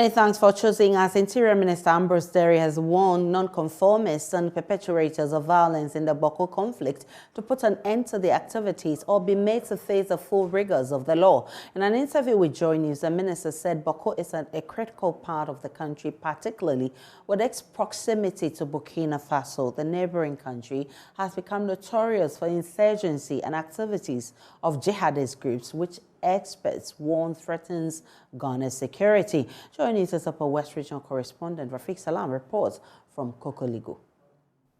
Many thanks for choosing us. Interior Minister Ambrose Derry has warned non-conformists and perpetrators of violence in the Boko conflict to put an end to the activities or be made to face the full rigors of the law. In an interview with JoyNews, the minister said Boko is a critical part of the country, particularly with its proximity to Burkina Faso. The neighboring country has become notorious for insurgency and activities of jihadist groups, which experts warn threatens Ghana's security. JoyNews' Upper West Regional correspondent Rafiq Salam reports from Kokoligo.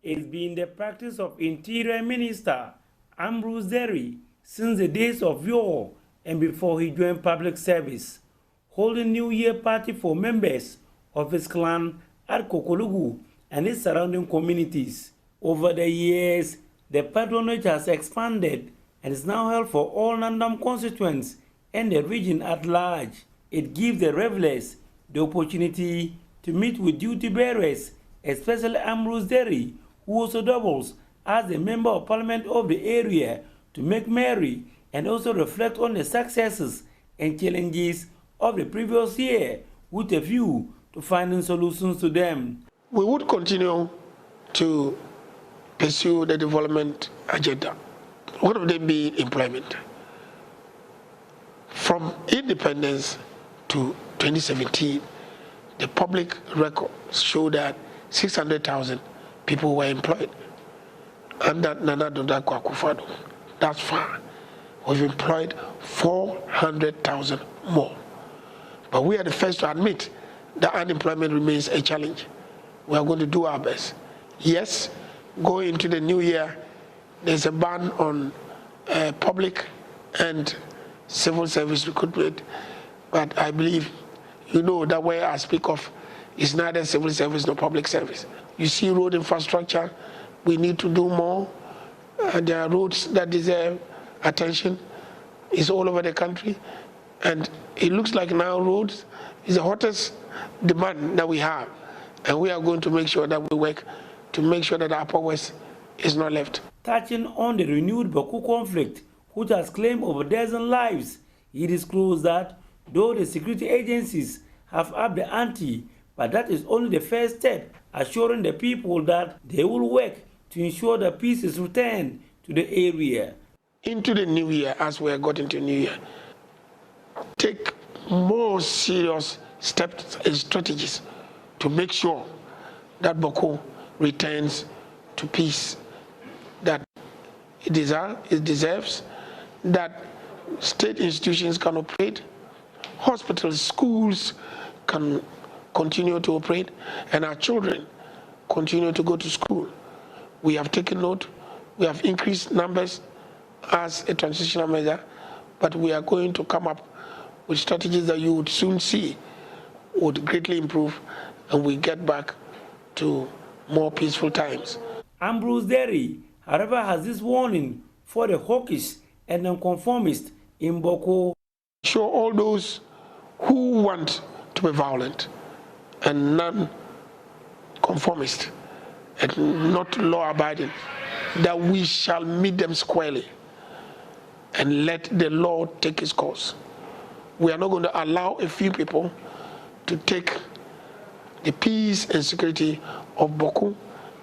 It's been the practice of Interior Minister Ambrose Derry since the days of yore and before he joined public service, holding New Year party for members of his clan at Kokoligo and its surrounding communities. Over the years, the patronage has expanded and is now held for all Nandam constituents and the region at large. It gives the revelers the opportunity to meet with duty bearers, especially Ambrose Derry, who also doubles as a member of parliament of the area, to make merry and also reflect on the successes and challenges of the previous year with a view to finding solutions to them. We would continue to pursue the development agenda. One of them being employment. From independence to 2017, the public records show that 600,000 people were employed under Nana Dada Akufo-Addo. That's far. We've employed 400,000 more. But we are the first to admit that unemployment remains a challenge. We are going to do our best. Yes, going into the new year, there's a ban on public and civil service recruitment, but I believe you know that where I speak of is neither civil service nor public service. You see road infrastructure, we need to do more. There are roads that deserve attention. It's all over the country, and it looks like now roads is the hottest demand that we have, and we are going to make sure that we work to make sure that the Upper West is not left. Touching on the renewed Boko conflict, which has claimed over a dozen lives, he disclosed that though the security agencies have upped the ante, but that is only the first step, assuring the people that they will work to ensure that peace is returned to the area. Into the new year, as we have got into new year, take more serious steps and strategies to make sure that Boko returns to peace that it deserves, that state institutions can operate, hospitals, schools can continue to operate, and our children continue to go to school. We have taken note, we have increased numbers as a transitional measure, but we are going to come up with strategies that you would soon see would greatly improve, and we get back to more peaceful times. Ambrose Derry, however, has this warning for the hawkish and nonconformists in Boko. Show all those who want to be violent and non-conformist and not law-abiding, that we shall meet them squarely and let the law take its course. We are not going to allow a few people to take the peace and security of Boko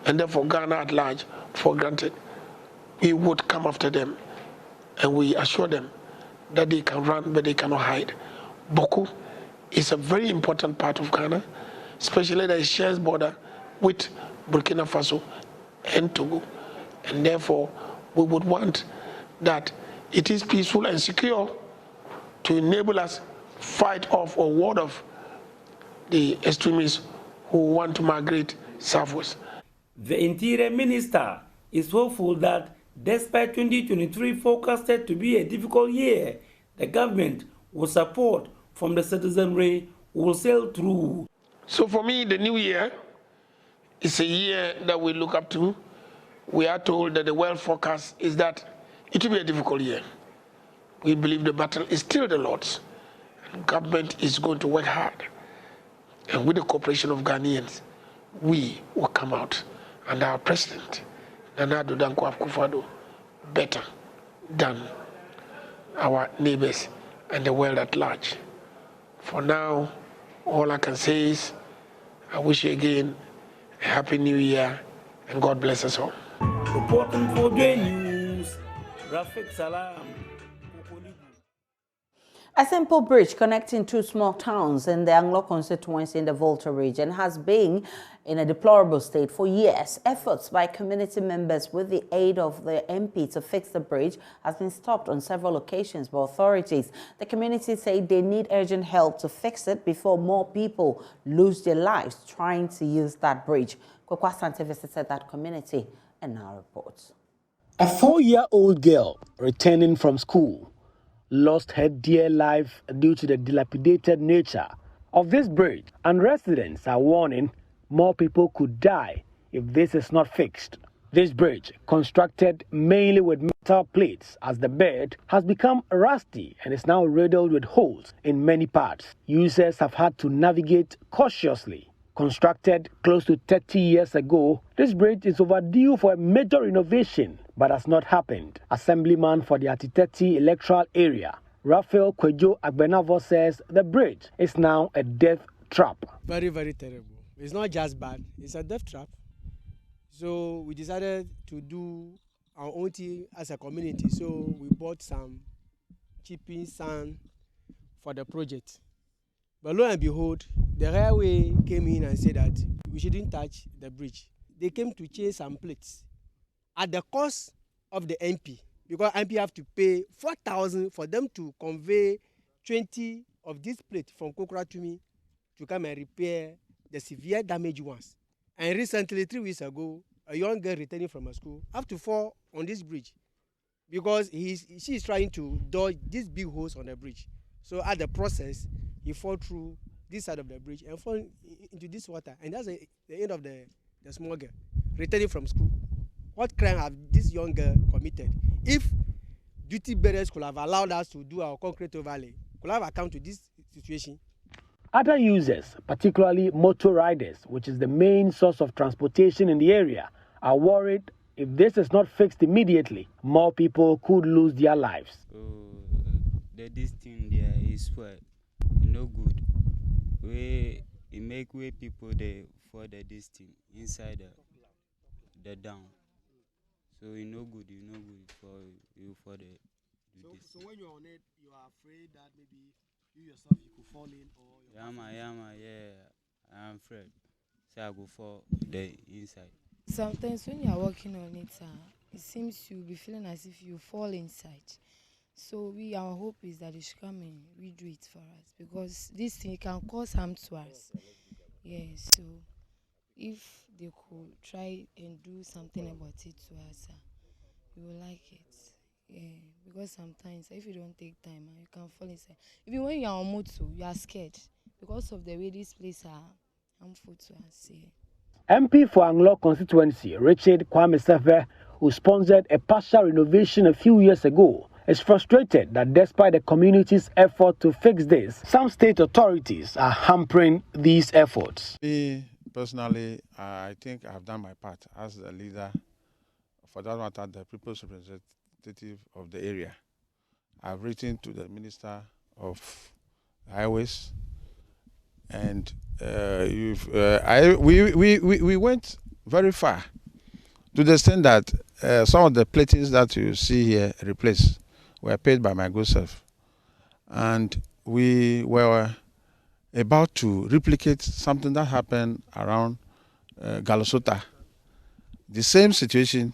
and therefore Ghana at large for granted. We would come after them and we assure them that they can run but they cannot hide. Boko is a very important part of Ghana, especially that it shares border with Burkina Faso and Togo, and therefore we would want that it is peaceful and secure to enable us fight off or ward off the extremists who want to migrate southwards. The Interior Minister is hopeful that despite 2023 forecasted to be a difficult year, the government will support from the citizenry who will sail through. So for me, the new year is a year that we look up to. We are told that the world forecast is that it will be a difficult year. We believe the battle is still the Lord's. Government is going to work hard. And with the cooperation of Ghanaians, we will come out. And our president, Nana Dada Akufo-Addo, better than our neighbors and the world at large. For now, All I can say is I wish you again a happy new year and God bless us all. Reporting for JoyNews, Rafik Salam. A simple bridge connecting two small towns in the Anglo constituency in the Volta region has been in a deplorable state for years. Efforts by community members with the aid of the MP to fix the bridge has been stopped on several occasions by authorities. The community say they need urgent help to fix it before more people lose their lives trying to use that bridge. Kwakwa Sante visited that community and now reports. A 4-year-old girl returning from school lost her dear life due to the dilapidated nature of this bridge, and residents are warning more people could die if this is not fixed. This bridge, constructed mainly with metal plates as the bed, has become rusty and is now riddled with holes in many parts. Users have had to navigate cautiously. Constructed close to 30 years ago, this bridge is overdue for a major renovation, but has not happened. Assemblyman for the Atiteti electoral area, Raphael Kwejo Agbenavo, says the bridge is now a death trap. Very, very terrible. It's not just bad, it's a death trap. So we decided to do our own thing as a community. So we bought some chipping sand for the project. But lo and behold, the railway came in and said that we shouldn't touch the bridge. They came to change some plates at the cost of the MP, because MP have to pay 4,000 for them to convey 20 of these plates from Kokora to me to come and repair the severe damaged ones. And recently, 3 weeks ago, a young girl returning from a school have to fall on this bridge because she is trying to dodge these big holes on the bridge. So at the process, he fall through this side of the bridge and fall into this water. And that's the end of the small girl returning from school. What crime have this young girl committed? If duty bearers could have allowed us to do our concrete overlay, could have account to this situation. Other users, particularly motor riders, which is the main source of transportation in the area, are worried if this is not fixed immediately, more people could lose their lives. This thing there is no good. It make way people they for this thing inside the down. So it no good for you for the. So when you're on it, you are afraid that maybe you yourself you could fall in or. I'm afraid. So I go for the inside. Sometimes when you are working on it, it seems you'll be feeling as if you fall inside. So our hope is that they should come and redo it for us, because this thing can cause harm to us. Yes, so if they could try and do something about it to us, we will like it. Yeah, because sometimes if you don't take time, you can fall inside. Even when you are on motor, you are scared because of the way these places are harmful to us. Yeah. MP for Anglo constituency, Richard Kwame Sefe, who sponsored a partial renovation a few years ago, is frustrated that despite the community's effort to fix this, some state authorities are hampering these efforts. Me, personally, I think I have done my part as the leader, for that matter, the people's representative of the area. I've written to the Minister of Highways, and we went very far to the extent that some of the platings that you see here replaced were paid by my good self. And we were about to replicate something that happened around Galosota. The same situation,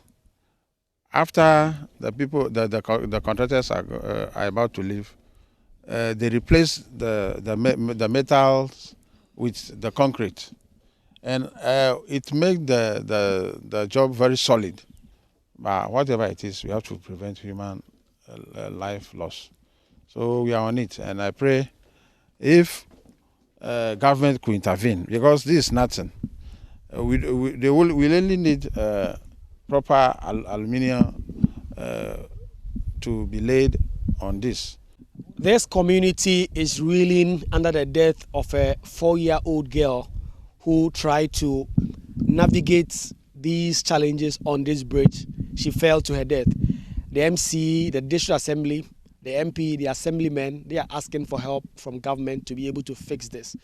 after the contractors are about to leave, they replaced the metals with the concrete. And it made the job very solid. But whatever it is, we have to prevent human life loss. So we are on it, and I pray if government could intervene, because this is nothing. We only need proper aluminium to be laid on this. This community is reeling under the death of a 4-year-old girl who tried to navigate these challenges on this bridge. She fell to her death. The MC, the district assembly, the MP, the assemblymen, they are asking for help from government to be able to fix this.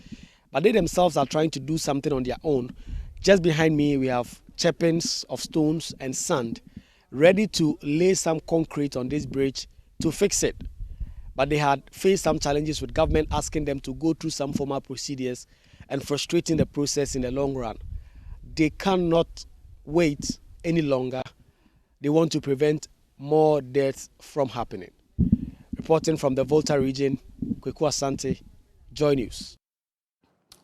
but they themselves are trying to do something on their own. Just behind me, we have chippings of stones and sand ready to lay some concrete on this bridge to fix it. But they had faced some challenges with government asking them to go through some formal procedures and frustrating the process in the long run. They cannot wait any longer. They want to prevent more deaths from happening. Reporting from the Volta region, Kweku Asante, Joy News.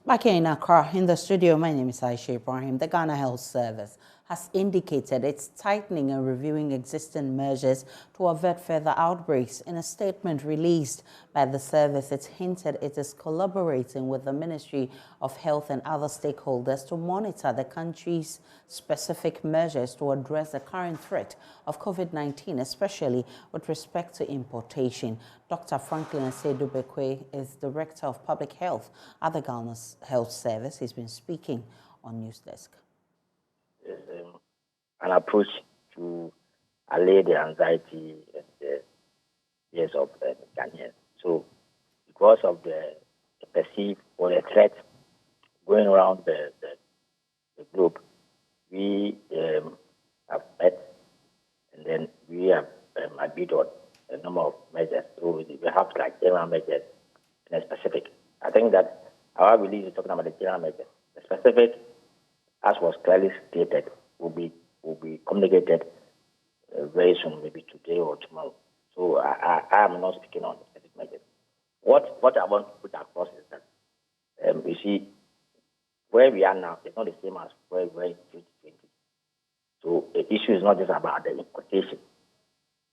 Back here in Accra, in the studio, my name is Aisha Ibrahim. The Ghana Health Service has indicated it's tightening and reviewing existing measures to avert further outbreaks. In a statement released by the service, it's hinted it is collaborating with the Ministry of Health and other stakeholders to monitor the country's specific measures to address the current threat of COVID-19, especially with respect to importation. Dr. Franklin Asedubekwe is Director of Public Health at the Ghana Health Service. He's been speaking on Newsdesk. An approach to allay the anxiety and the fears of Ghanaians. So, because of the perceived or the threat going around the globe, we have met and then we have agreed on a number of measures. So, we have like general measures and a specific. I think that our release is talking about the general measures. The specific, as was clearly stated, will be communicated very soon, maybe today or tomorrow. So I am not speaking on specific measures. What I want to put across is that you see where we are now is not the same as where we were in 2020. So the issue is not just about the importation.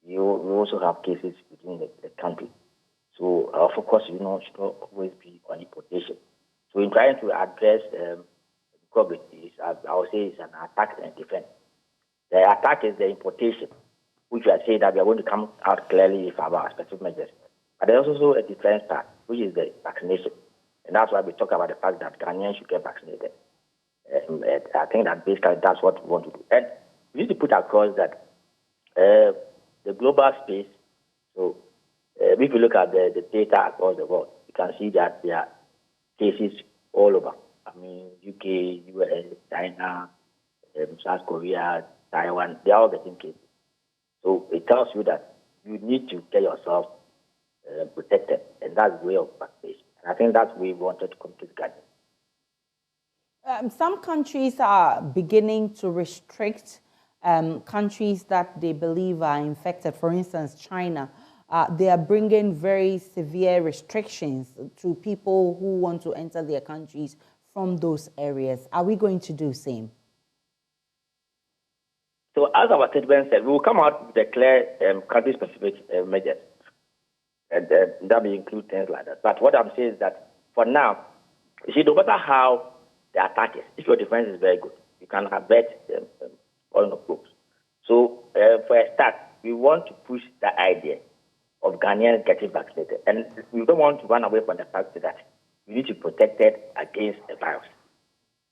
We also have cases within the country. So our focus, should not always be on importation. So in trying to address COVID, I would say it's an attack and defense. The attack is the importation, which we are saying that we are going to come out clearly with our specific measures. But there's also a defense part, which is the vaccination. And that's why we talk about the fact that Ghanaians should get vaccinated. I think that basically that's what we want to do. And we need to put across that the global space, so if you look at the data across the world, you can see that there are cases all over. I mean, UK, US, China, South Korea, Taiwan, they are all getting cases. So it tells you that you need to get yourself protected, and that's the way of vaccination. And I think that's we wanted to come to the guidance. Some countries are beginning to restrict countries that they believe are infected. For instance, China. They are bringing very severe restrictions to people who want to enter their countries from those areas. Are we going to do the same? So as our statement said, we will come out with a clear country-specific measures. And that may include things like that. But what I'm saying is that for now, you see, no matter how the attack is, if your defense is very good, you can avert all the groups. So for a start, we want to push the idea of Ghanaians getting vaccinated. And we don't want to run away from the fact that we need to be protected against the virus.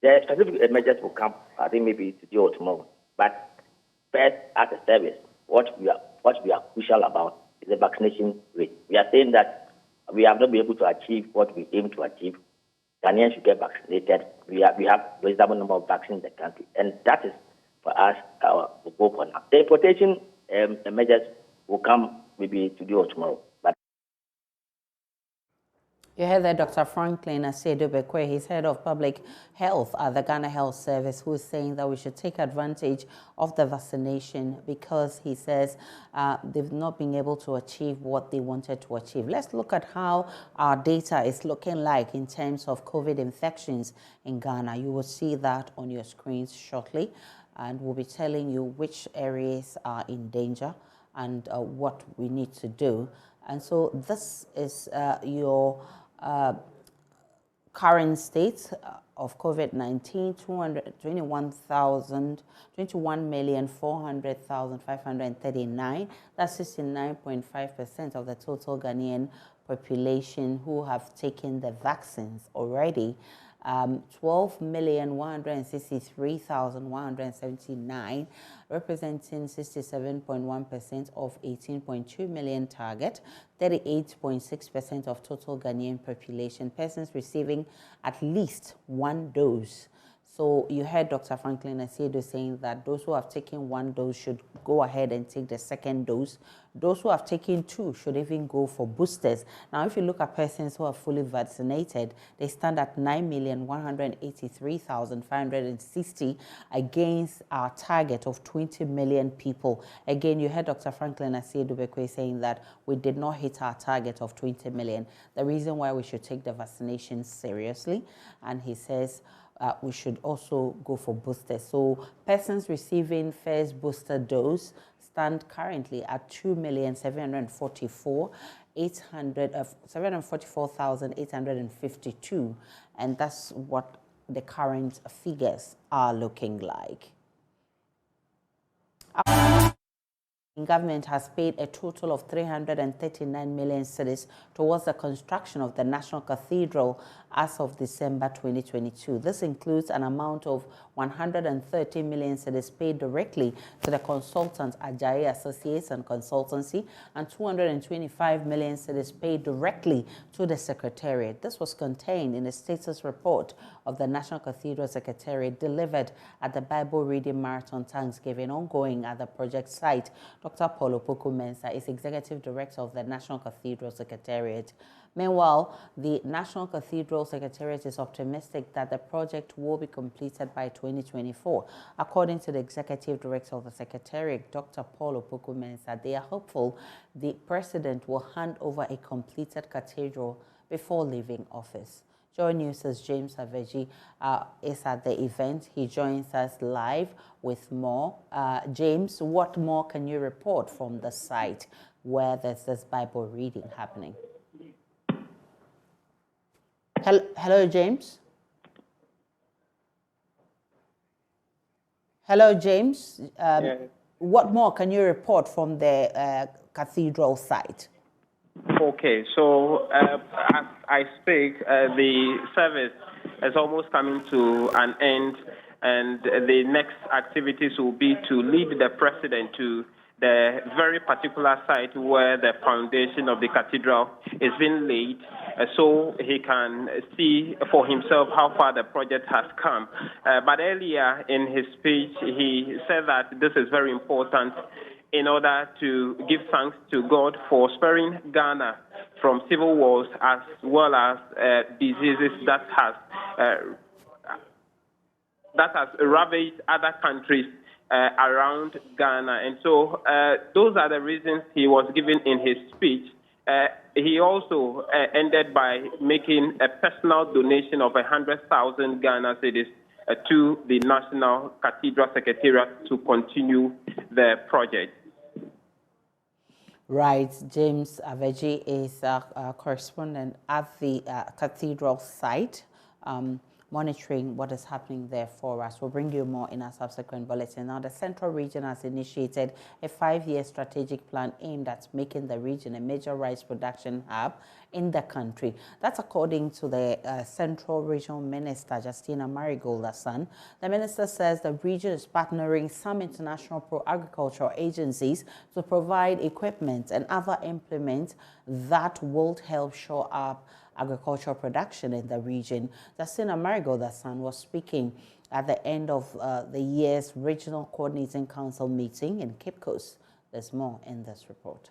The specific measures will come, I think maybe today or tomorrow. But first, as a service, what we are crucial about is the vaccination rate. We are saying that we have not been able to achieve what we aim to achieve. Ghanaians should get vaccinated. We have a reasonable number of vaccines in the country. And that is, for us, our goal for now. The importation measures will come maybe today or tomorrow. But you heard that Dr. Franklin Asedubekwe, he's head of public health at the Ghana Health Service, who's saying that we should take advantage of the vaccination because he says they've not been able to achieve what they wanted to achieve. Let's look at how our data is looking like in terms of COVID infections in Ghana. You will see that on your screens shortly, and we'll be telling you which areas are in danger and what we need to do. And so this is your current state of COVID-19, 21,400,539. That's 69.5% of the total Ghanaian population who have taken the vaccines already. 12,163,179, representing 67.1% of 18.2 million target, 38.6% of total Ghanaian population, persons receiving at least one dose. So you heard Dr. Franklin Asiedo saying that those who have taken one dose should go ahead and take the second dose. Those who have taken two should even go for boosters. Now, if you look at persons who are fully vaccinated, they stand at 9,183,560 against our target of 20 million people. Again, you heard Dr. Franklin Asiedo saying that we did not hit our target of 20 million. The reason why we should take the vaccination seriously, and he says, we should also go for boosters. So persons receiving first booster dose stand currently at 744,852, and that's what the current figures are looking like. Government has paid a total of 339 million cedis towards the construction of the National Cathedral as of December 2022. This includes an amount of 130 million cedis paid directly to the consultant Ajayi Associates and Consultancy, and 225 million cedis paid directly to the Secretariat. This was contained in a status report of the National Cathedral Secretariat delivered at the Bible Reading Marathon Thanksgiving ongoing at the project site. Dr. Paulo Opoku-Mensah is Executive Director of the National Cathedral Secretariat. Meanwhile, the National Cathedral Secretariat is optimistic that the project will be completed by 2024. According to the Executive Director of the Secretariat, Dr. Paulo Opoku-Mensah, they are hopeful the President will hand over a completed cathedral before leaving office. JoyNews' James Aveji is at the event. He joins us live with more. James, what more can you report from the site where there's this Bible reading happening? Hello, James? Hello, James. What more can you report from the cathedral site? Okay, so as I speak, the service is almost coming to an end, and the next activities will be to lead the President to the very particular site where the foundation of the cathedral is being laid, so he can see for himself how far the project has come. But earlier in his speech, he said that this is very important in order to give thanks to God for sparing Ghana from civil wars as well as diseases that has ravaged other countries around Ghana. And so those are the reasons he was given in his speech. He also ended by making a personal donation of 100,000 Ghana cedis to the National Cathedral Secretariat to continue the project. Right, James Aveji is a correspondent at the cathedral site, monitoring what is happening there for us. We'll bring you more in our subsequent bulletin. Now, the Central Region has initiated a 5-year strategic plan aimed at making the region a major rice production hub in the country. That's according to the Central Regional Minister, Justina Marigold-Hassan. The minister says the region is partnering some international pro-agricultural agencies to provide equipment and other implements that will help shore up agricultural production in the region. Justina Marigold-Hassan was speaking at the end of the year's Regional Coordinating Council meeting in Cape Coast. There's more in this report.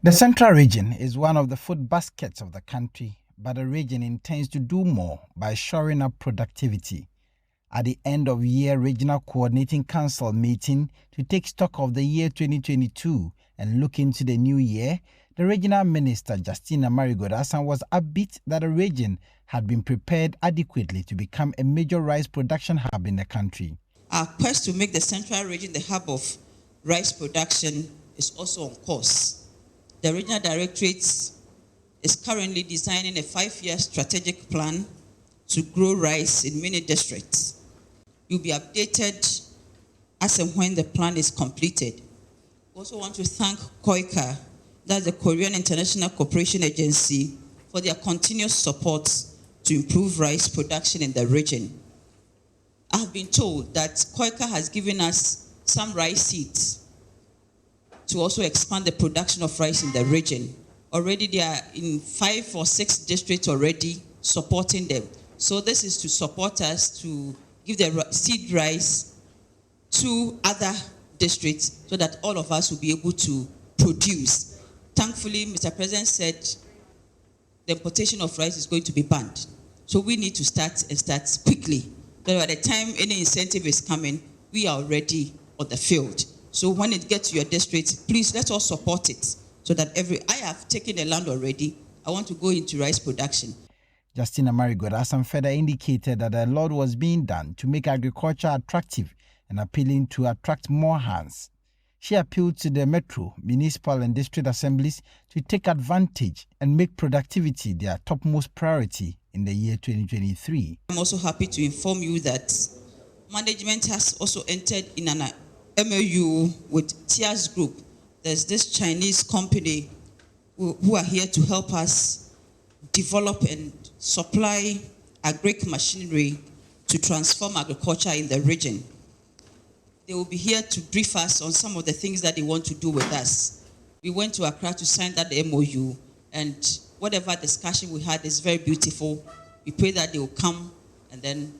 The Central Region is one of the food baskets of the country, but the region intends to do more by shoring up productivity. At the end of year Regional Coordinating Council meeting to take stock of the year 2022 and look into the new year, the Regional Minister Justina Marigold-Hassan was upbeat that the region had been prepared adequately to become a major rice production hub in the country. Our quest to make the Central Region the hub of rice production is also on course. The Regional Directorate is currently designing a 5-year strategic plan to grow rice in many districts. You'll be updated as and when the plan is completed. We also want to thank KOICA, that's the Korean International Cooperation Agency, for their continuous support to improve rice production in the region. I have been told that Koika has given us some rice seeds to also expand the production of rice in the region. Already they are in 5 or 6 districts already supporting them. So this is to support us to give the seed rice to other districts so that all of us will be able to produce. Thankfully, Mr. President said the importation of rice is going to be banned. So we need to start quickly. So by the time any incentive is coming, we are already on the field. So when it gets to your district, please let us support it so that I have taken the land already. I want to go into rice production. Justina Marigold further indicated that a lot was being done to make agriculture attractive and appealing to attract more hands. She appealed to the metro, municipal and district assemblies to take advantage and make productivity their topmost priority in the year 2023. I'm also happy to inform you that management has also entered in an MOU with Tias Group. There's this Chinese company who are here to help us develop and supply agric machinery to transform agriculture in the region. They will be here to brief us on some of the things that they want to do with us. We went to Accra to sign that MOU, and whatever discussion we had is very beautiful. We pray that they will come and then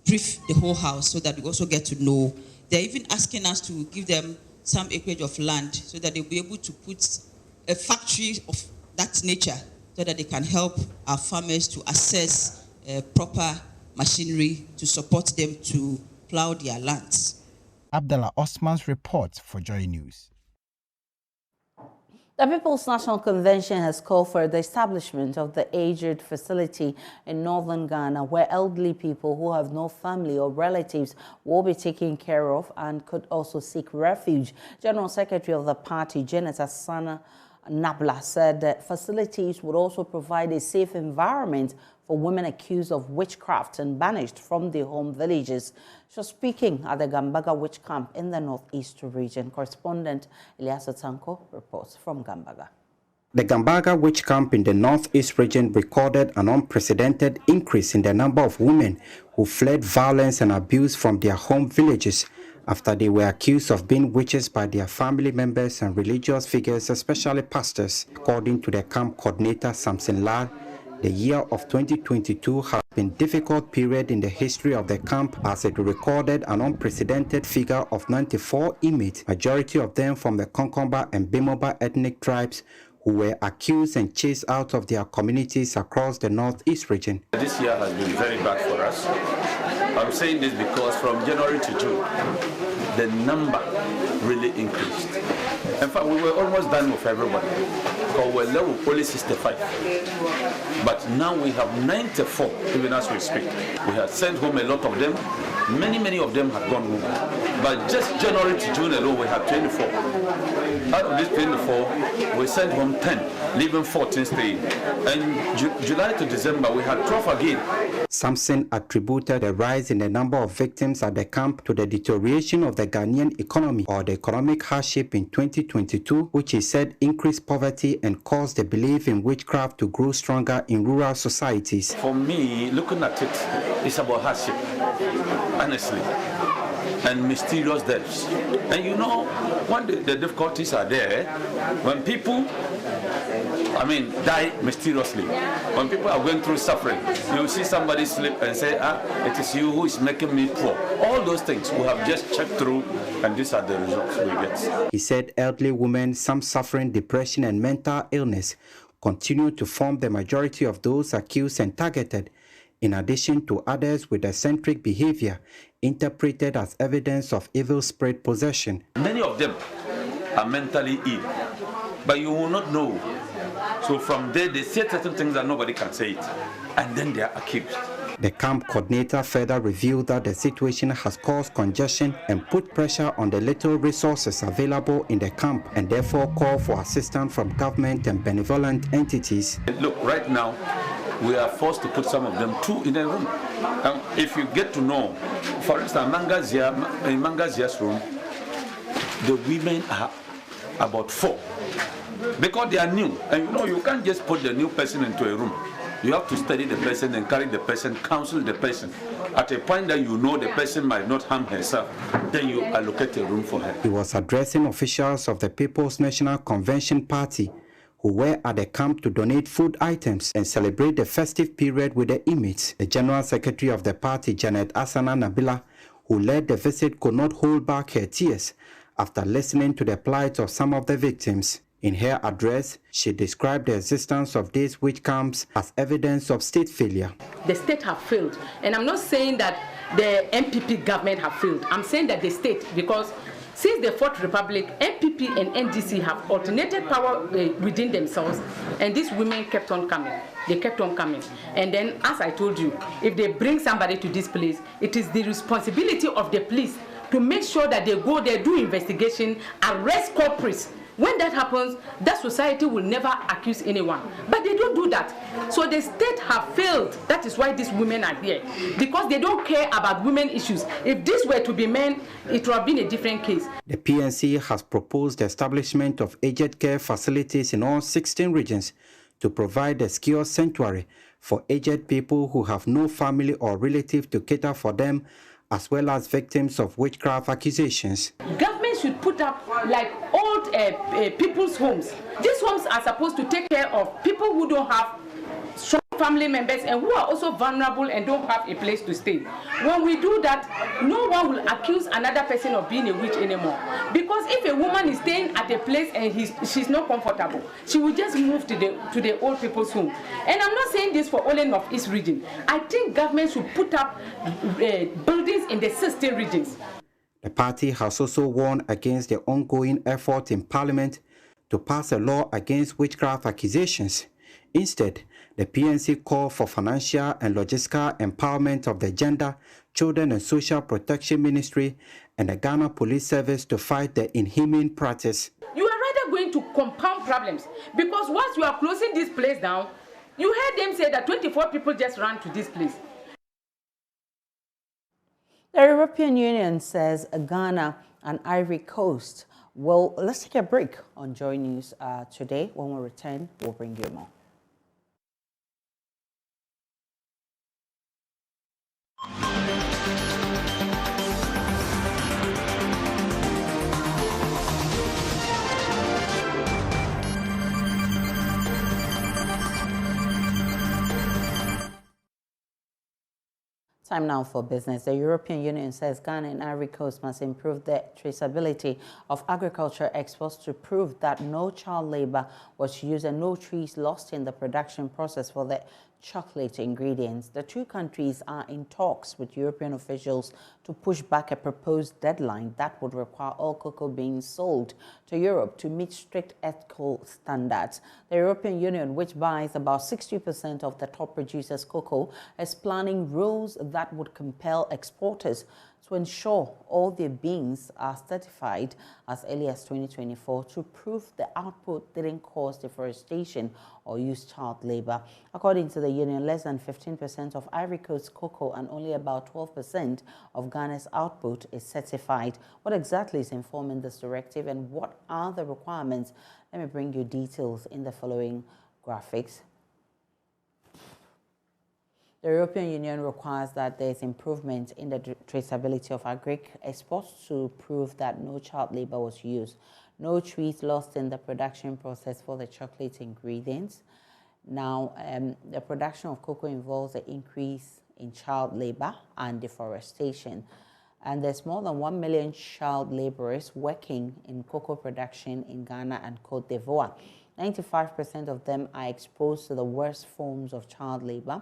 brief the whole house so that we also get to know. They're even asking us to give them some acreage of land so that they'll be able to put a factory of that nature so that they can help our farmers to access proper machinery to support them to plow their lands. Abdallah Osman's report for Joy News. The People's National Convention has called for the establishment of the aged facility in northern Ghana, where elderly people who have no family or relatives will be taken care of and could also seek refuge. General Secretary of the party, Janet Asana Nabla, said that facilities would also provide a safe environment for women accused of witchcraft and banished from their home villages. She was speaking at the Gambaga witch camp in the northeast region. Correspondent Eliasa Tanko reports from Gambaga. The Gambaga witch camp in the northeast region recorded an unprecedented increase in the number of women who fled violence and abuse from their home villages after they were accused of being witches by their family members and religious figures, especially pastors. According to the camp coordinator, Samson Lal, the year of 2022 has been a difficult period in the history of the camp as it recorded an unprecedented figure of 94 inmates, majority of them from the Konkomba and Bimoba ethnic tribes, who were accused and chased out of their communities across the northeast region. This year has been very bad for us. I'm saying this because from January to June, the number really increased. In fact, we were almost done with everybody because we're level only 65. But now we have 94, even as we speak. We have sent home a lot of them. Many of them have gone home. But just January to June alone, we have 24. Out of these 24, we sent home 10, leaving 14 staying. And July to December, we had 12 again. Samson attributed the rise in the number of victims at the camp to the deterioration of the Ghanaian economy or the economic hardship in 2022, which he said increased poverty and caused the belief in witchcraft to grow stronger in rural societies. For me, looking at it, it's about hardship, honestly, and mysterious deaths. And you know, when the difficulties are there, when people die mysteriously. When people are going through suffering, you see somebody slip and say, it is you who is making me poor. All those things we have just checked through, and these are the results we get. He said elderly women, some suffering depression and mental illness, continue to form the majority of those accused and targeted, in addition to others with eccentric behavior, interpreted as evidence of evil spirit possession. Many of them are mentally ill, but you will not know. So from there, they say certain things that nobody can say it, and then they are accused. The camp coordinator further revealed that the situation has caused congestion and put pressure on the little resources available in the camp, and therefore called for assistance from government and benevolent entities. Look, right now, we are forced to put some of them two in a room. If you get to know, for instance, in Mangazia's room, the women are about 4. Because they are new, and you know you can't just put the new person into a room. You have to study the person, encourage the person, counsel the person. At a point that you know the person might not harm herself, then you allocate a room for her. He was addressing officials of the People's National Convention Party who were at the camp to donate food items and celebrate the festive period with the inmates. The General Secretary of the party, Janet Asana Nabila, who led the visit, could not hold back her tears after listening to the plight of some of the victims. In her address, she described the existence of these witch camps as evidence of state failure. The state have failed, and I'm not saying that the MPP government have failed. I'm saying that the state, because since the Fourth Republic, MPP and NDC have alternated power within themselves, and these women kept on coming. They kept on coming. And then, as I told you, if they bring somebody to this place, it is the responsibility of the police to make sure that they go there, do investigation, arrest culprits. When that happens, that society will never accuse anyone. But they don't do that. So the state have failed. That is why these women are here. Because they don't care about women issues. If this were to be men, it would have been a different case. The PNC has proposed the establishment of aged care facilities in all 16 regions to provide a secure sanctuary for aged people who have no family or relative to cater for them, as well as victims of witchcraft accusations. Government should put up like old people's homes. These homes are supposed to take care of people who don't have strong family members and who are also vulnerable and don't have a place to stay. When we do that, no one will accuse another person of being a witch anymore. Because if a woman is staying at a place and she's not comfortable, she will just move to the old people's home. And I'm not saying this for only Northeast region. I think government should put up buildings in the 60 regions. The party has also warned against the ongoing effort in Parliament to pass a law against witchcraft accusations. Instead, the PNC called for financial and logistical empowerment of the Gender, Children and Social Protection Ministry and the Ghana Police Service to fight the inhumane practice. You are rather going to compound problems, because once you are closing this place down, you heard them say that 24 people just ran to this place. The European Union says Ghana and Ivory Coast will... Let's take a break on Joy News today. When we return, we'll bring you more. Time now for business. The European Union says Ghana and Ivory Coast must improve the traceability of agriculture exports to prove that no child labor was used and no trees lost in the production process for the chocolate ingredients. The two countries are in talks with European officials to push back a proposed deadline that would require all cocoa beans sold to Europe to meet strict ethical standards. The European Union, which buys about 60% of the top producers' cocoa, is planning rules that would compel exporters to ensure all their beans are certified as early as 2024 to prove the output didn't cause deforestation or use child labor. According to the union, less than 15% of Ivory Coast cocoa and only about 12% of Ghana's output is certified. What exactly is informing this directive and what are the requirements? Let me bring you details in the following graphics. The European Union requires that there is improvement in the traceability of agri exports to prove that no child labor was used, no trees lost in the production process for the chocolate ingredients. Now, the production of cocoa involves an increase in child labor and deforestation. And there's more than 1 million child laborers working in cocoa production in Ghana and Cote d'Ivoire. 95% of them are exposed to the worst forms of child labor,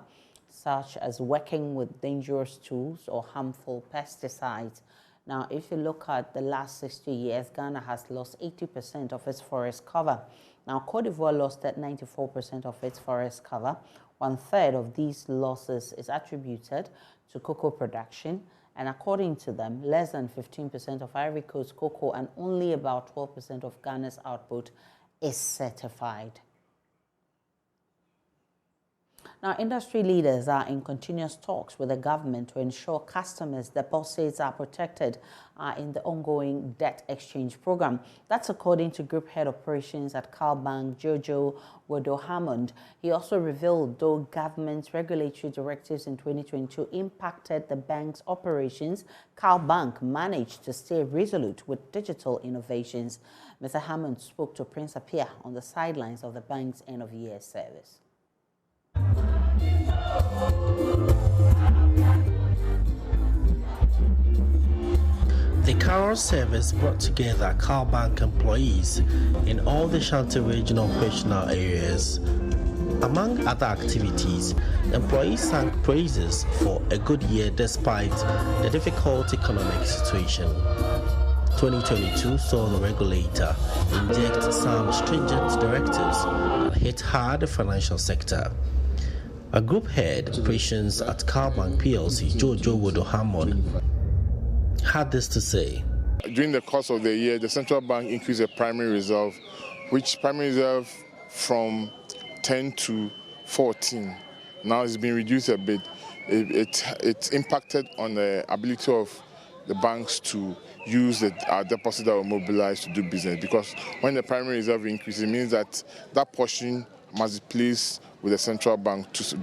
such as working with dangerous tools or harmful pesticides. Now, if you look at the last 60 years, Ghana has lost 80% of its forest cover. Now, Cote d'Ivoire lost 94% of its forest cover. 1/3 of these losses is attributed to cocoa production. And according to them, less than 15% of Ivory Coast cocoa and only about 12% of Ghana's output is certified. Now, industry leaders are in continuous talks with the government to ensure customers' deposits are protected in the ongoing debt exchange program. That's according to Group Head Operations at Cal Bank, Jojo Wodo-Hammond. He also revealed though government's regulatory directives in 2022 impacted the bank's operations, Cal Bank managed to stay resolute with digital innovations. Mr. Hammond spoke to Prince Apia on the sidelines of the bank's end-of-year service. The carol service brought together Cal Bank employees in all the Shanti regional operational areas. Among other activities, employees sang praises for a good year despite the difficult economic situation. 2022 saw the regulator inject some stringent directives that hit hard the financial sector. A group head, operations at Cal Bank PLC, Jojo Wodo-Hammond, had this to say. During the course of the year, the central bank increased the primary reserve, which primary reserve from 10 to 14 now has been reduced a bit. It's impacted on the ability of the banks to use our deposit that were mobilized to do business, because when the primary reserve increases, it means that that portion must be placed with the central bank to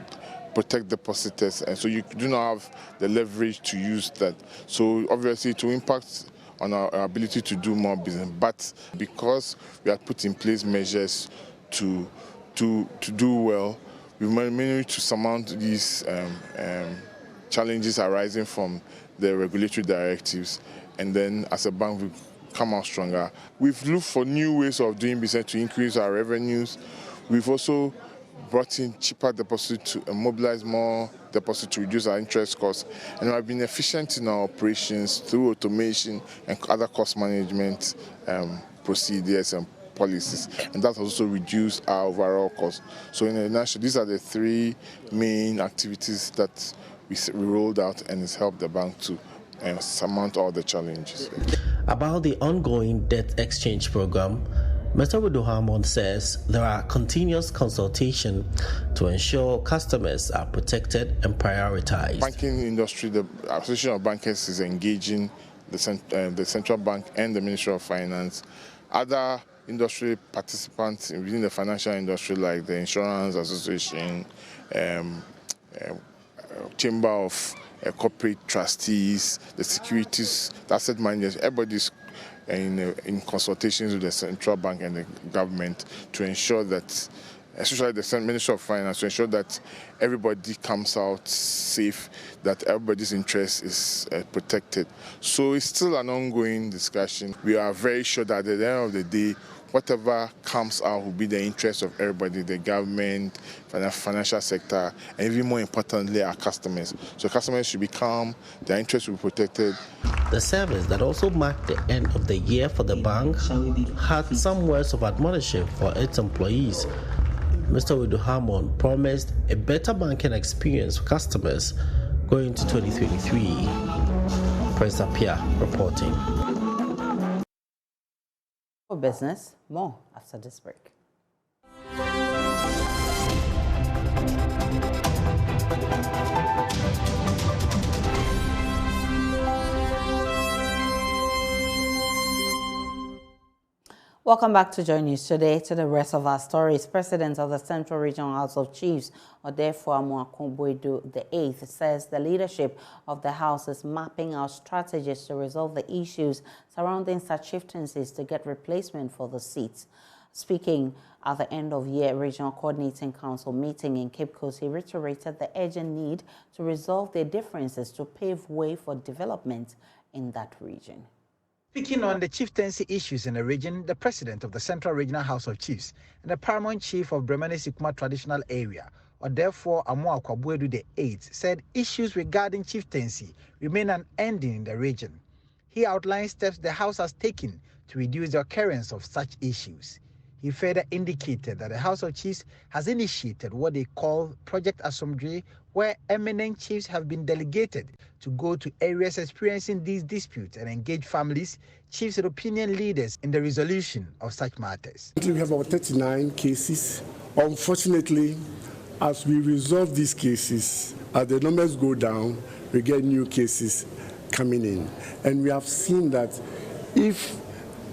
protect depositors, and so you do not have the leverage to use that. So obviously it will impact on our ability to do more business, but because we have put in place measures to do well, we managed to surmount these challenges arising from the regulatory directives, and then as a bank we come out stronger. We've looked for new ways of doing business to increase our revenues. We've also brought in cheaper deposit to mobilize more deposit to reduce our interest costs, and we have been efficient in our operations through automation and other cost management procedures and policies, and that has also reduced our overall cost. So in a nutshell, these are the three main activities that we rolled out, and it's helped the bank to surmount all the challenges. About the ongoing debt exchange program, Mr. Wodo-Hammond says there are continuous consultation to ensure customers are protected and prioritized. Banking industry, the Association of Bankers is engaging the central bank and the Ministry of Finance. Other industry participants within the financial industry, like the Insurance Association, Chamber of Corporate Trustees, the Securities, the Asset Managers, everybody's in consultations with the central bank and the government to ensure that, especially the Ministry of Finance, to ensure that everybody comes out safe, that everybody's interest is protected. So it's still an ongoing discussion. We are very sure that at the end of the day, whatever comes out will be the interest of everybody, the government, financial sector, and even more importantly, our customers. So customers should be calm, their interests will be protected. The service that also marked the end of the year for the bank had some words of admonition for its employees. Mr. Wodo-Hammond promised a better banking experience for customers going into 2023. Prince Apia reporting. For business, more after this break. Welcome back to JoyNews today. To the rest of our stories, President of the Central Regional House of Chiefs, Odefo Amuakonboedu VIII, says the leadership of the House is mapping out strategies to resolve the issues surrounding such chieftaincies to get replacement for the seats. Speaking at the end-of-year Regional Coordinating Council meeting in Cape Coast, he reiterated the urgent need to resolve their differences to pave way for development in that region. Speaking on the chieftaincy issues in the region, the president of the Central Regional House of Chiefs and the paramount chief of Bremene Sikuma Traditional Area, Odefo Amuakonboedu VIII, said issues regarding chieftaincy remain unending in the region. He outlined steps the House has taken to reduce the occurrence of such issues. He further indicated that the House of Chiefs has initiated what they call Project Asomdwe, where eminent chiefs have been delegated to go to areas experiencing these disputes and engage families, chiefs and opinion leaders in the resolution of such matters. We have about 39 cases. Unfortunately, As we resolve these cases, as the numbers go down, we get new cases coming in. And we have seen that if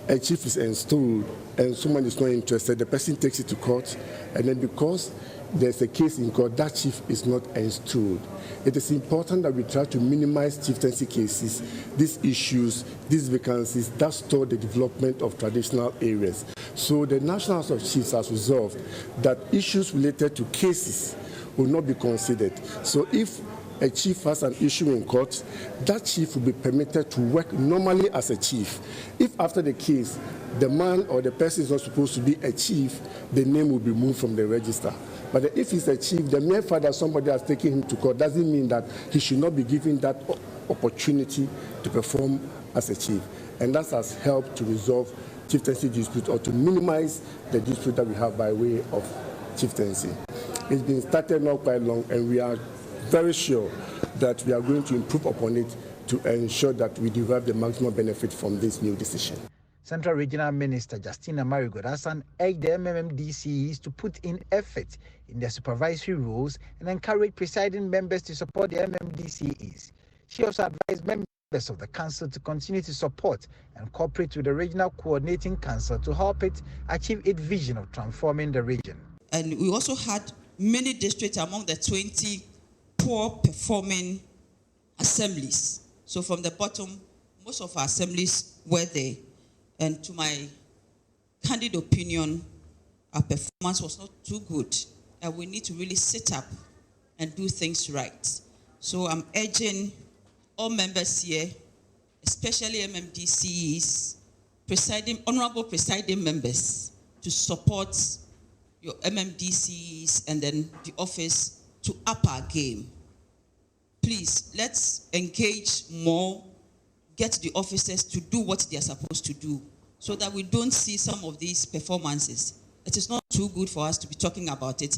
a chief is installed and someone is not interested, the person takes it to court, and then because there's a case in court, that chief is not installed. It is important that we try to minimize chieftaincy cases, these issues, these vacancies that stall the development of traditional areas. So the National House of Chiefs has resolved that issues related to cases will not be considered. So if a chief has an issue in court, that chief will be permitted to work normally as a chief. If after the case, the man or the person is not supposed to be a chief, the name will be moved from the register. But if he's a chief, the mere fact that somebody has taken him to court doesn't mean that he should not be given that opportunity to perform as a chief. And that has helped to resolve chieftaincy dispute or to minimize the dispute that we have by way of chieftaincy. It's been started not quite long, and we are very sure that we are going to improve upon it to ensure that we derive the maximum benefit from this new decision. Central Regional Minister Justina Marigodasan urged the MMDCEs to put in effort in their supervisory roles and encourage presiding members to support the MMDCEs. She also advised members of the council to continue to support and cooperate with the Regional Coordinating Council to help it achieve its vision of transforming the region. And we also had many districts among the 20 poor performing assemblies. So from the bottom, most of our assemblies were there. And to my candid opinion, our performance was not too good. And we need to really sit up and do things right. So I'm urging all members here, especially MMDCEs, honorable presiding members, to support your MMDCEs and then the office to up our game. Please, let's engage more, get the officers to do what they are supposed to do so that we don't see some of these performances. It is not too good for us to be talking about it.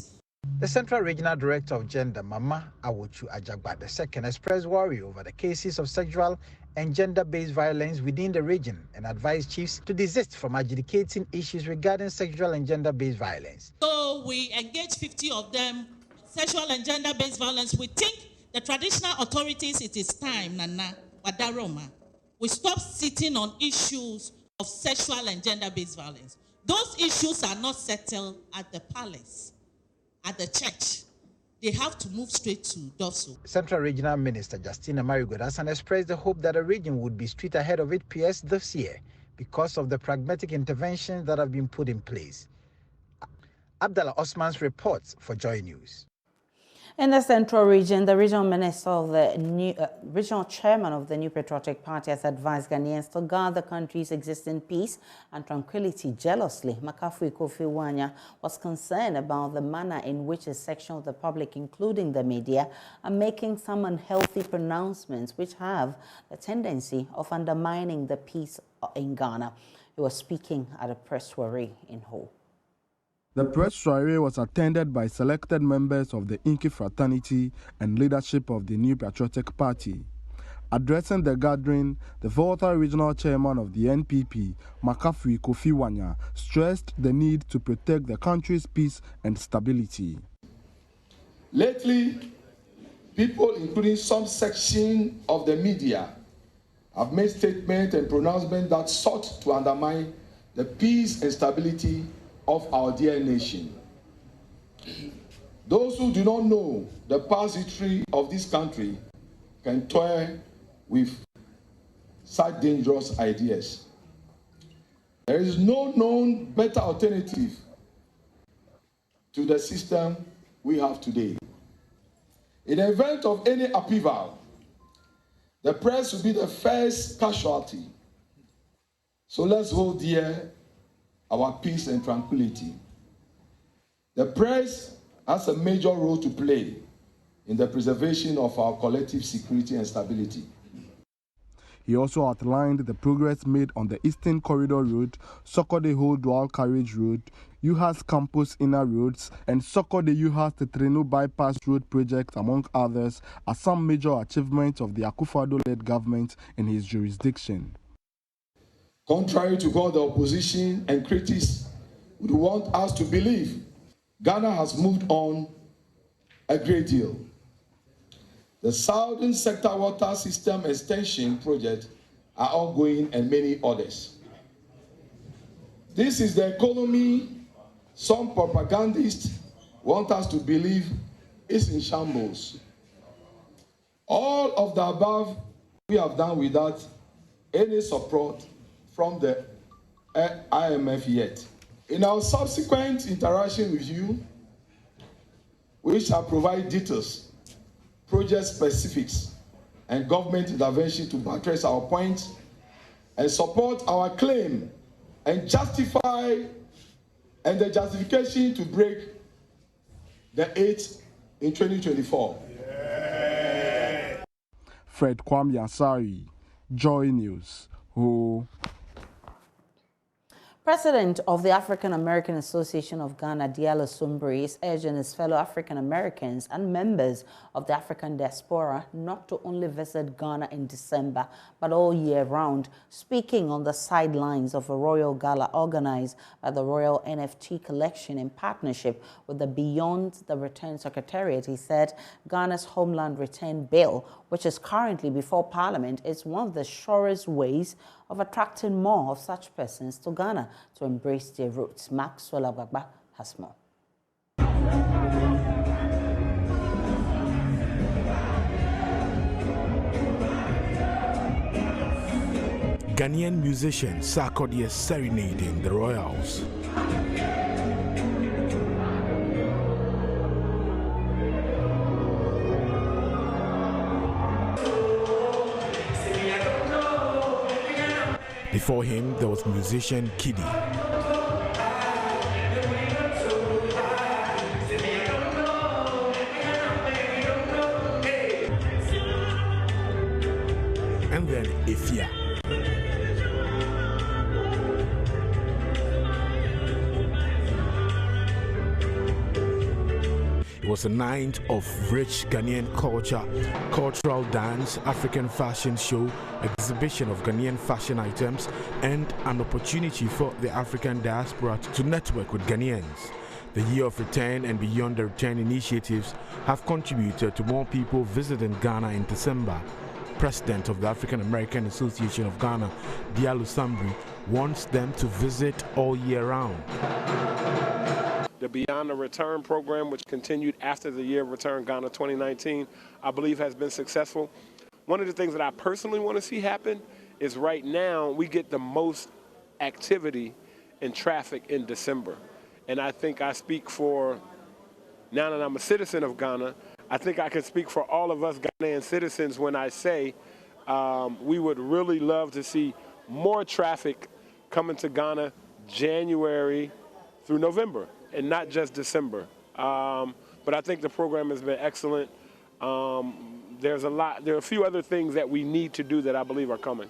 The Central Regional Director of Gender, Mama Awochu Ajagba II, expressed worry over the cases of sexual and gender-based violence within the region and advised chiefs to desist from adjudicating issues regarding sexual and gender-based violence. So we engage 50 of them, sexual and gender-based violence. We think the traditional authorities, it is time, Nana, Wadaroma, we stop sitting on issues of sexual and gender-based violence. Those issues are not settled at the palace, at the church. They have to move straight to Dorso. Central Regional Minister Justina Marigodasan expressed the hope that the region would be straight ahead of its peers this year because of the pragmatic interventions that have been put in place. Abdallah Osman's reports for JoyNews. In the Central Region, the regional minister of the regional chairman of the New Patriotic Party has advised Ghanaians to guard the country's existing peace and tranquility jealously. Makafui Kofi Wanya was concerned about the manner in which a section of the public, including the media, are making some unhealthy pronouncements which have the tendency of undermining the peace in Ghana. He was speaking at a press soiree in Ho. The press soiree was attended by selected members of the Inky fraternity and leadership of the New Patriotic Party. Addressing the gathering, the Volta regional chairman of the NPP, Makafui Kofi Wanya, stressed the need to protect the country's peace and stability. Lately, people, including some section of the media, have made statements and pronouncements that sought to undermine the peace and stability of our dear nation. Those who do not know the past history of this country can toy with such dangerous ideas. There is no known better alternative to the system we have today. In the event of any upheaval, the press will be the first casualty. So let's hold dear our peace and tranquility. The press has a major role to play in the preservation of our collective security and stability. He also outlined the progress made on the Eastern Corridor Road, Soko-de-Ho Dual Carriage Road, UHAS Campus Inner Roads, and Soko-de-UHAS Tetreno Bypass Road project, among others, as some major achievements of the Akufo-Addo-led government in his jurisdiction. Contrary to what the opposition and critics would want us to believe, Ghana has moved on a great deal. The Southern Sector Water System Extension Project are ongoing and many others. This is the economy some propagandists want us to believe is in shambles. All of the above we have done without any support from the IMF yet. In our subsequent interaction with you, we shall provide details, project specifics, and government intervention to buttress our points and support our claim and justify and the justification to break the 8 in 2024. Fred Kwame Asari, Joy News. Who? President of the African American Association of Ghana, Diallo Sumbri, is urging his fellow African Americans and members of the African diaspora not to only visit Ghana in December, but all year round. Speaking on the sidelines of a royal gala organized by the Royal NFT Collection in partnership with the Beyond the Return Secretariat, he said Ghana's Homeland Return Bill, which is currently before Parliament, is one of the surest ways of attracting more of such persons to Ghana to embrace their roots. Maxwell Agbagba has more. Ghanaian musician Sarkodie serenading the royals. Before him, there was musician Kiddy. And then Ifya. It was a night of rich Ghanaian culture, cultural dance, African fashion show, exhibition of Ghanaian fashion items, and an opportunity for the African diaspora to network with Ghanaians. The Year of Return and Beyond the Return initiatives have contributed to more people visiting Ghana in December. President of the African American Association of Ghana, Diallo Sumbri, wants them to visit all year round. The Beyond the Return program, which continued after the Year of Return Ghana 2019, I believe has been successful. One of the things that I personally want to see happen is right now we get the most activity and traffic in December. And I think I speak for, now that I'm a citizen of Ghana, I think I can speak for all of us Ghanaian citizens when I say we would really love to see more traffic coming to Ghana January through November, and not just December. But I think the program has been excellent. There are a few other things that we need to do that I believe are coming.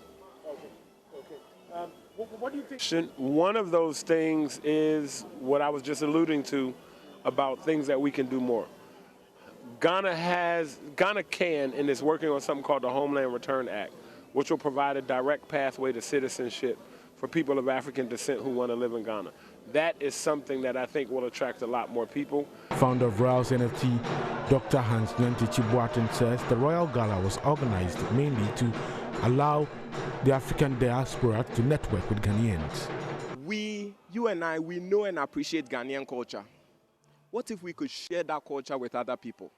Okay. What do you think? One of those things is what I was just alluding to about things that we can do more. Ghana can and is working on something called the Homeland Return Act, which will provide a direct pathway to citizenship for people of African descent who want to live in Ghana. That is something that I think will attract a lot more people. Founder of Royals NFT, Dr. Hans Nyantichi Boateng, says the Royal Gala was organized mainly to allow the African diaspora to network with Ghanaians. You and I, we know and appreciate Ghanaian culture. What if we could share that culture with other people?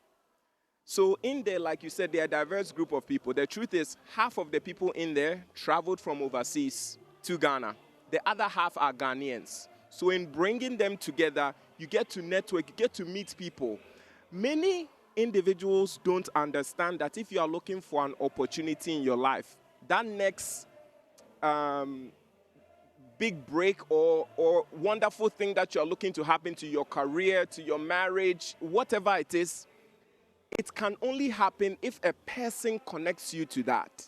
So in there, like you said, there are a diverse group of people. The truth is, half of the people in there traveled from overseas to Ghana. The other half are Ghanaians. So in bringing them together, you get to network, you get to meet people. Many individuals don't understand that if you are looking for an opportunity in your life, that next big break or wonderful thing that you're looking to happen to your career, to your marriage, whatever it is, it can only happen if a person connects you to that.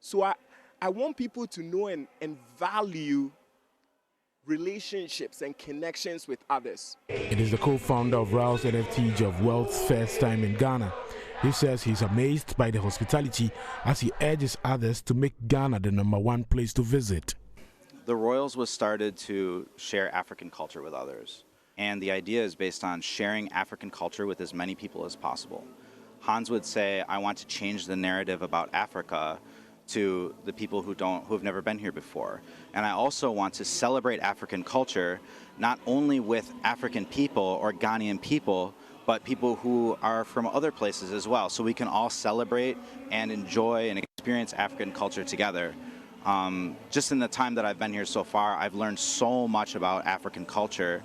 So I want people to know and value relationships and connections with others. It is the co-founder of Rouse NFT of Wealth's first time in Ghana. He says he's amazed by the hospitality as he urges others to make Ghana the #1 place to visit. The Royals was started to share African culture with others. And the idea is based on sharing African culture with as many people as possible. Hans would say, I want to change the narrative about Africa to the people who've never been here before. And I also want to celebrate African culture, not only with African people or Ghanaian people, but people who are from other places as well. So we can all celebrate and enjoy and experience African culture together. Just in the time that I've been here so far, I've learned so much about African culture.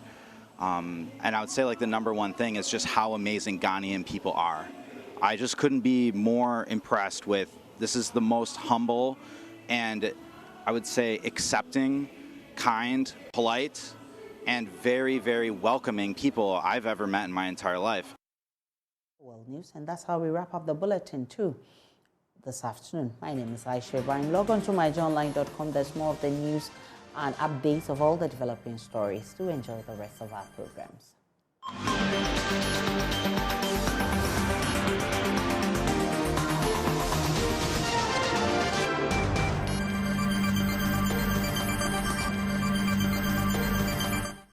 And I would say like the number one thing is just how amazing Ghanaian people are. I just couldn't be more impressed with, this is the most humble and I would say accepting, kind, polite, and very, very welcoming people I've ever met in my entire life. World News, and that's how we wrap up the bulletin too this afternoon. My name is Aisha Ibrahim. Log on to myjoyonline.com. There's more of the news and updates of all the developing stories. Do enjoy the rest of our programs.